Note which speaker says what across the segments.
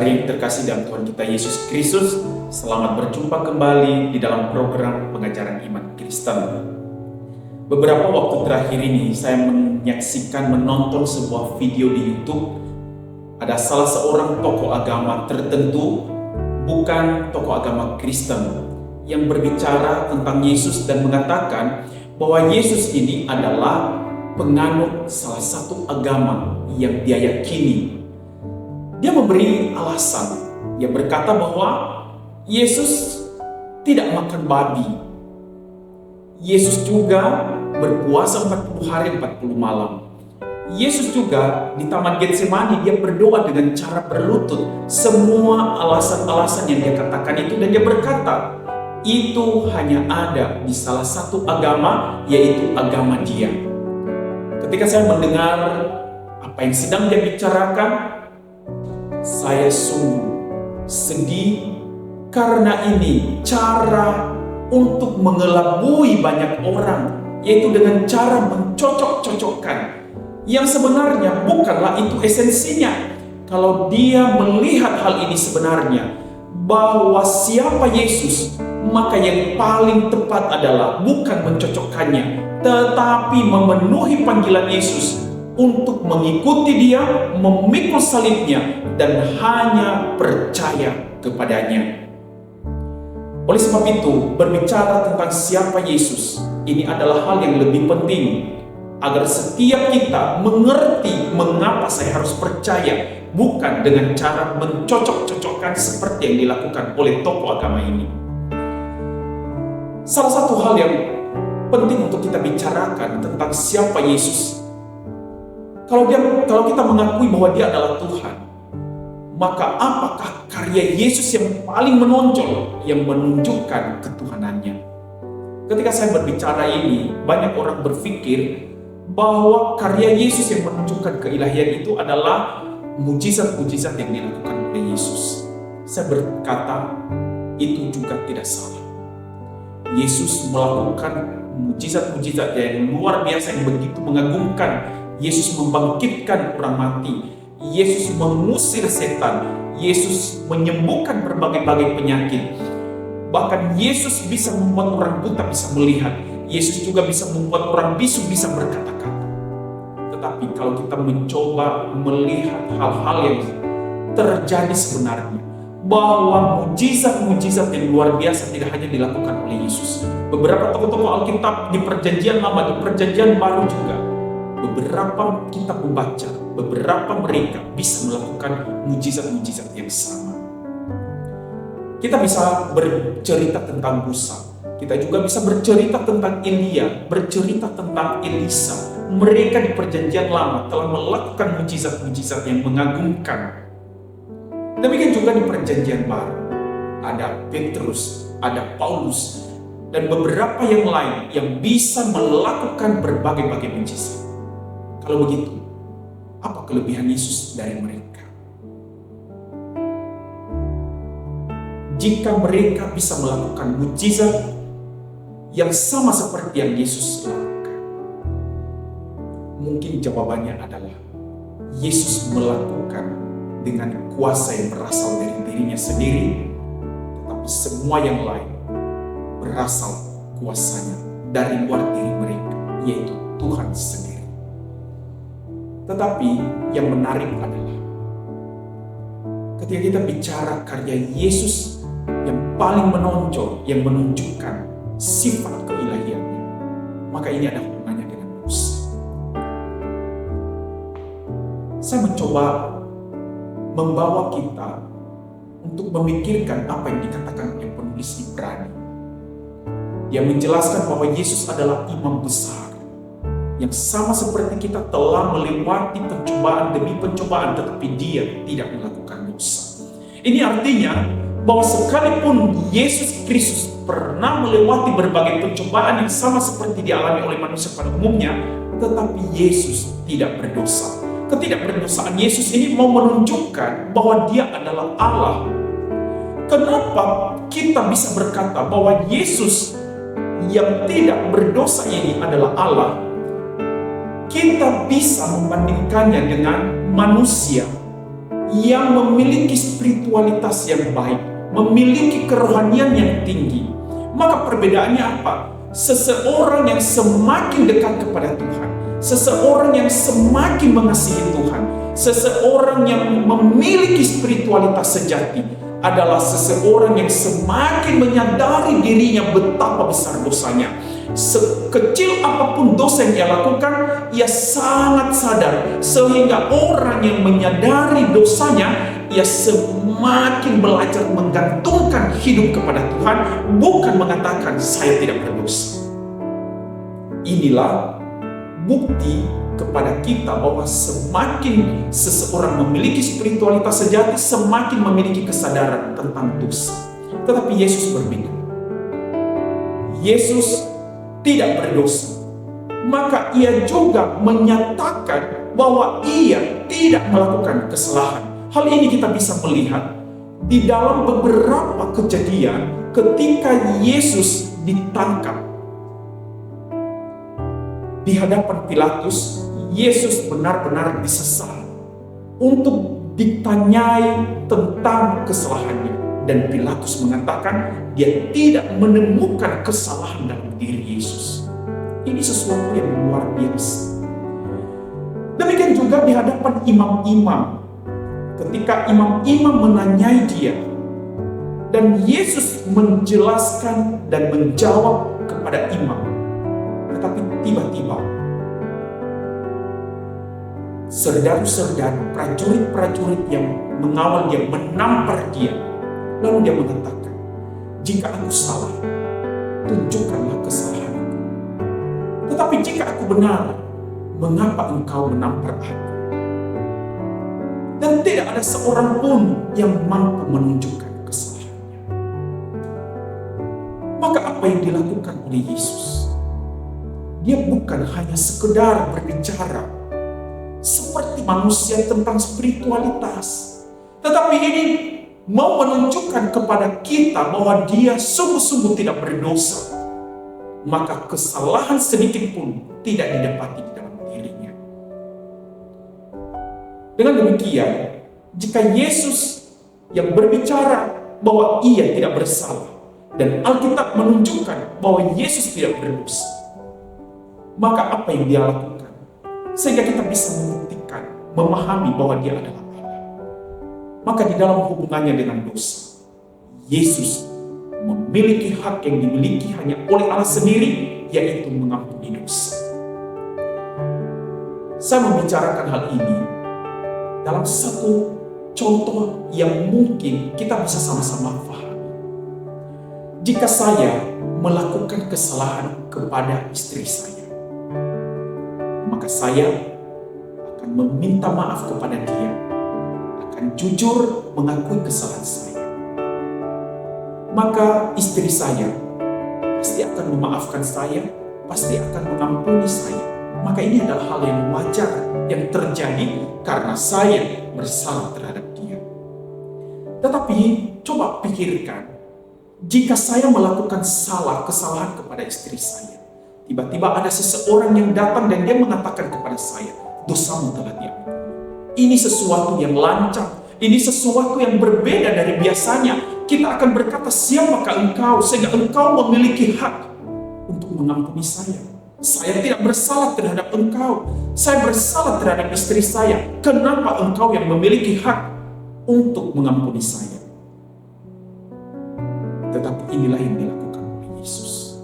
Speaker 1: saudari yang terkasih dalam Tuhan kita Yesus Kristus, selamat berjumpa kembali di dalam program pengajaran iman Kristen. Beberapa waktu terakhir ini saya menonton sebuah video di YouTube. Ada salah seorang tokoh agama tertentu, bukan tokoh agama Kristen, yang berbicara tentang Yesus dan mengatakan bahwa Yesus ini adalah penganut salah satu agama yang dia yakini. Dia memberi alasan. Dia berkata bahwa Yesus tidak makan babi. Yesus juga berpuasa 40 hari 40 malam. Yesus juga di Taman Getsemani dia berdoa dengan cara berlutut. Semua alasan-alasan yang dia katakan itu, dan dia berkata itu hanya ada di salah satu agama, yaitu agama dia. Ketika saya mendengar apa yang sedang dia bicarakan, saya sungguh sedih, karena ini cara untuk mengelabui banyak orang, yaitu dengan cara mencocok-cocokkan yang sebenarnya bukanlah itu esensinya. Kalau dia melihat hal ini sebenarnya bahwa siapa Yesus, maka yang paling tepat adalah bukan mencocokkannya, tetapi memenuhi panggilan Yesus untuk mengikuti dia, memikul salibnya, dan hanya percaya kepadanya. Oleh sebab itu, berbicara tentang siapa Yesus, ini adalah hal yang lebih penting, agar setiap kita mengerti mengapa saya harus percaya, bukan dengan cara mencocok-cocokkan seperti yang dilakukan oleh tokoh agama ini. Salah satu hal yang penting untuk kita bicarakan tentang siapa Yesus. Kalau kita mengakui bahwa dia adalah Tuhan, maka apakah karya Yesus yang paling menonjol yang menunjukkan ketuhanannya? Ketika saya berbicara ini, banyak orang berpikir bahwa karya Yesus yang menunjukkan keilahian itu adalah mujizat-mujizat yang dilakukan oleh Yesus. Saya berkata, itu juga tidak salah. Yesus melakukan mujizat-mujizat yang luar biasa, yang begitu mengagumkan. Yesus membangkitkan orang mati, Yesus mengusir setan, Yesus menyembuhkan berbagai-bagai penyakit. Bahkan Yesus bisa membuat orang buta bisa melihat. Yesus juga bisa membuat orang bisu bisa berkata-kata. Tetapi kalau kita mencoba melihat hal-hal yang terjadi sebenarnya, bahwa mujizat-mujizat yang luar biasa tidak hanya dilakukan oleh Yesus. Beberapa tokoh-tokoh Alkitab di Perjanjian Lama, di Perjanjian Baru juga, beberapa kita membaca, beberapa mereka bisa melakukan mujizat-mujizat yang sama. Kita bisa bercerita tentang Musa, kita juga bisa bercerita tentang Elia, bercerita tentang Elisa. Mereka di Perjanjian Lama telah melakukan mujizat-mujizat yang mengagumkan. Demikian juga di Perjanjian Baru, ada Petrus, ada Paulus, dan beberapa yang lain yang bisa melakukan berbagai-bagai mujizat. Kalau begitu, apa kelebihan Yesus dari mereka? Jika mereka bisa melakukan mujizat yang sama seperti yang Yesus lakukan, mungkin jawabannya adalah Yesus melakukan dengan kuasa yang berasal dari dirinya sendiri, tetapi semua yang lain berasal kuasanya dari luar diri mereka, yaitu Tuhan sendiri. Tetapi yang menarik adalah ketika kita bicara karya Yesus yang paling menonjol, yang menunjukkan sifat keilahiannya, maka ini ada hubungannya dengan dosa. Saya mencoba membawa kita untuk memikirkan apa yang dikatakan oleh penulis Ibrani. Dia menjelaskan bahwa Yesus adalah imam besar yang sama seperti kita telah melewati pencobaan demi pencobaan, tetapi dia tidak melakukan dosa. Ini artinya bahwa sekalipun Yesus Kristus pernah melewati berbagai pencobaan yang sama seperti dialami oleh manusia pada umumnya, tetapi Yesus tidak berdosa. Ketidakberdosaan Yesus ini mau menunjukkan bahwa dia adalah Allah. Kenapa kita bisa berkata bahwa Yesus yang tidak berdosa ini adalah Allah? Kita bisa membandingkannya dengan manusia yang memiliki spiritualitas yang baik, memiliki kerohanian yang tinggi. Maka perbedaannya apa? Seseorang yang semakin dekat kepada Tuhan, seseorang yang semakin mengasihi Tuhan, seseorang yang memiliki spiritualitas sejati adalah seseorang yang semakin menyadari dirinya betapa besar dosanya. Sekecil apapun dosa yang ia lakukan, ia sangat sadar, sehingga orang yang menyadari dosanya, ia semakin belajar menggantungkan hidup kepada Tuhan, bukan mengatakan saya tidak berdosa. Inilah bukti kepada kita bahwa semakin seseorang memiliki spiritualitas sejati, semakin memiliki kesadaran tentang dosa. Tetapi Yesus berbeda. Yesus tidak berdosa, maka ia juga menyatakan bahwa ia tidak melakukan kesalahan. Hal ini kita bisa melihat di dalam beberapa kejadian ketika Yesus ditangkap di hadapan Pilatus. Yesus benar-benar disesal untuk ditanyai tentang kesalahannya, dan Pilatus mengatakan dia tidak menemukan kesalahan dalam diri Yesus. Ini sesuatu yang luar biasa. Demikian juga di hadapan imam-imam, ketika imam-imam menanyai dia, dan Yesus menjelaskan dan menjawab kepada imam. Tetapi tiba-tiba serdaru-serdaru, prajurit-prajurit yang mengawal dia menampar dia. Lalu dia mengatakan, jika aku salah, tunjukkanlah kesalahanku. Tetapi jika aku benar, mengapa engkau menampar aku? Dan tidak ada seorang pun yang mampu menunjukkan kesalahannya. Maka apa yang dilakukan oleh Yesus? Dia bukan hanya sekedar berbicara seperti manusia tentang spiritualitas, tetapi ini mau menunjukkan kepada kita bahwa dia sungguh-sungguh tidak berdosa. Maka kesalahan sedikit pun tidak didapati di dalam dirinya. Dengan demikian, jika Yesus yang berbicara bahwa ia tidak bersalah, dan Alkitab menunjukkan bahwa Yesus tidak berdosa, maka apa yang dia lakukan? Sehingga kita bisa membuktikan, memahami bahwa dia adalah Allah. Maka di dalam hubungannya dengan dosa, Yesus memiliki hak yang dimiliki hanya oleh Allah sendiri, yaitu mengampuni dosa. Saya membicarakan hal ini dalam satu contoh yang mungkin kita bisa sama-sama paham. Jika saya melakukan kesalahan kepada istri saya, maka saya akan meminta maaf kepada dia, akan jujur mengakui kesalahan saya. Maka istri saya pasti akan memaafkan saya, pasti akan mengampuni saya. Maka ini adalah hal yang wajar yang terjadi karena saya bersalah terhadap dia. Tetapi coba pikirkan, jika saya melakukan kesalahan kepada istri saya, tiba-tiba ada seseorang yang datang dan dia mengatakan kepada saya, dosamu telah diampuni. Ini sesuatu yang lancang, ini sesuatu yang berbeda dari biasanya. Kita akan berkata, siapakah engkau sehingga engkau memiliki hak untuk mengampuni saya? Saya tidak bersalah terhadap engkau, saya bersalah terhadap istri saya. Kenapa engkau yang memiliki hak untuk mengampuni saya? Tetapi inilah yang dilakukan oleh Yesus.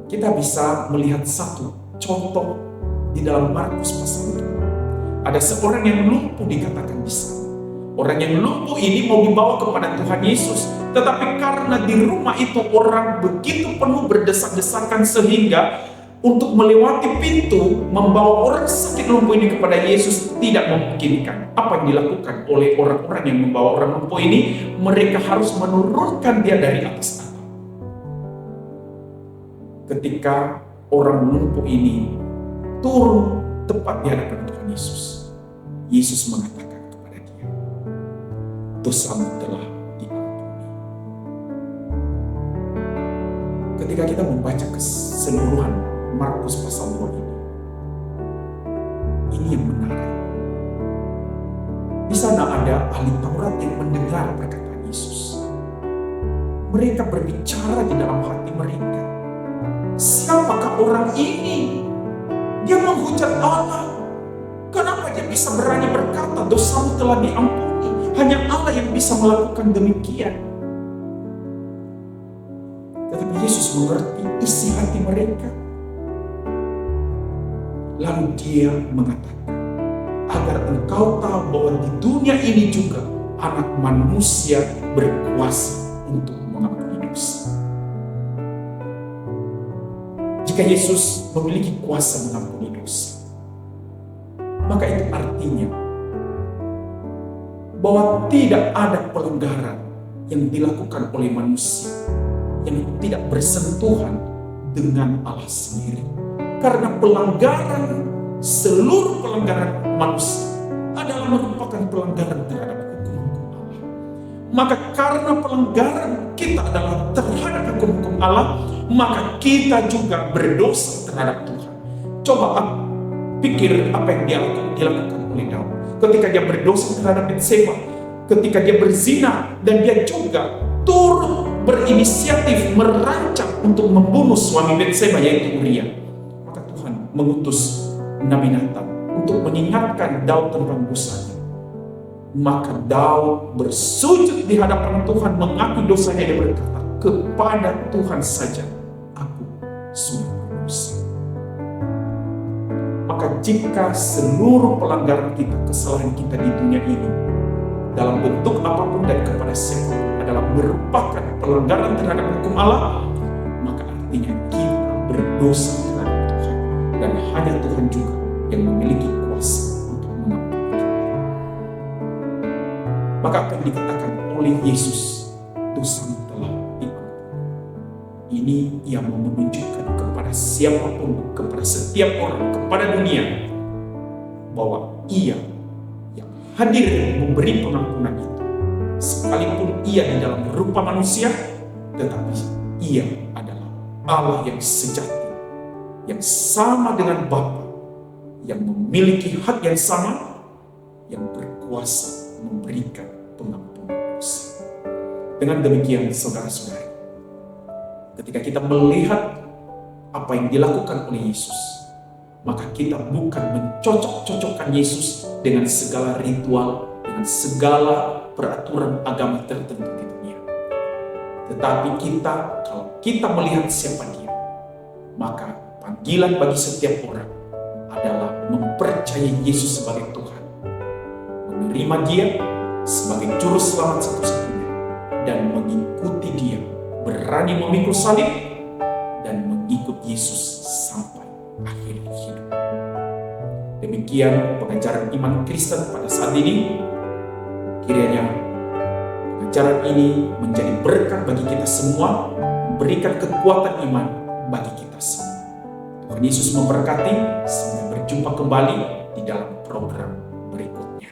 Speaker 1: Kita bisa melihat satu contoh di dalam Markus pasal 2. Ada seorang yang lumpuh dikatakan di sana. Orang yang lumpuh ini mau dibawa kepada Tuhan Yesus, tetapi karena di rumah itu orang begitu penuh berdesak-desakan sehingga untuk melewati pintu membawa orang sakit lumpuh ini kepada Yesus tidak memungkinkan. Apa yang dilakukan oleh orang-orang yang membawa orang lumpuh ini? Mereka harus menurunkan dia dari atas atap. Ketika orang lumpuh ini turun tepat di hadapan Tuhan Yesus, Yesus mengatakan kepada dia, dosamu telah diampuni. Ketika kita membaca keseluruhan Markus pasal 2 ini yang menarik. Di sana ada ahli Taurat yang mendengar perkataan Yesus. Mereka berbicara di dalam hati mereka, siapakah orang ini? Dia menghujat Allah. Kenapa dia bisa berani berkata dosamu telah diampuni? Hanya Allah yang bisa melakukan demikian. Tetapi Yesus mengerti isi hati mereka. Lalu dia mengatakan, agar engkau tahu bahwa di dunia ini juga Anak Manusia berkuasa untuk mengampuni dosa. Jika Yesus memiliki kuasa mengampuni dosa, maka itu artinya bahwa tidak ada pelanggaran yang dilakukan oleh manusia yang tidak bersentuhan dengan Allah sendiri. Karena seluruh pelanggaran manusia adalah merupakan pelanggaran terhadap hukum-hukum Allah. Maka karena pelanggaran kita adalah terhadap hukum-hukum Allah, maka kita juga berdosa terhadap Tuhan. Coba pikir apa yang dilakukan oleh Daud. Ketika dia berdosa terhadap Batseba, ketika dia berzina, dan dia juga turut berinisiatif merancang untuk membunuh suami Batseba yaitu Uria. Maka Tuhan mengutus Nabi Nathan untuk mengingatkan Daud tentang dosanya. Maka Daud bersujud di hadapan Tuhan, mengakui dosanya, dia berkata, kepada Tuhan saja aku sudah berdosa. Maka jika seluruh pelanggaran kita, kesalahan kita di dunia ini, dalam bentuk apapun dan kepada siapapun adalah merupakan pelanggaran terhadap hukum Allah, maka artinya kita berdosa terhadap Tuhan. Dan hanya Tuhan juga yang memiliki kuasa untuk mengampuni kita. Maka apa yang dikatakan oleh Yesus, dosamu telah diampuni. Ini yang menunjukkan kepada siapapun, kepada setiap orang, kepada dunia, bahwa Ia yang hadir memberi pengampunan itu. Sekalipun Ia di dalam rupa manusia, tetapi Ia adalah Allah yang sejati, yang sama dengan Bapa, yang memiliki hak yang sama, yang berkuasa memberikan pengampunan dosa. Dengan demikian, saudara-saudari, ketika kita melihat apa yang dilakukan oleh Yesus, maka kita bukan mencocok-cocokkan Yesus dengan segala ritual, dengan segala peraturan agama tertentu di dunia. Tetapi kalau kita melihat siapa Dia, maka panggilan bagi setiap orang adalah mempercayai Yesus sebagai Tuhan, menerima Dia sebagai juru selamat satu-satunya, dan mengikuti Dia, berani memikul salib dan mengikut Yesus sampai akhir hidup. Demikian pengajaran iman Kristen pada saat ini. Kiranya pengajaran ini menjadi berkat bagi kita semua, memberikan kekuatan iman bagi kita semua. Tuhan Yesus memberkati. Sampai berjumpa kembali di dalam program berikutnya.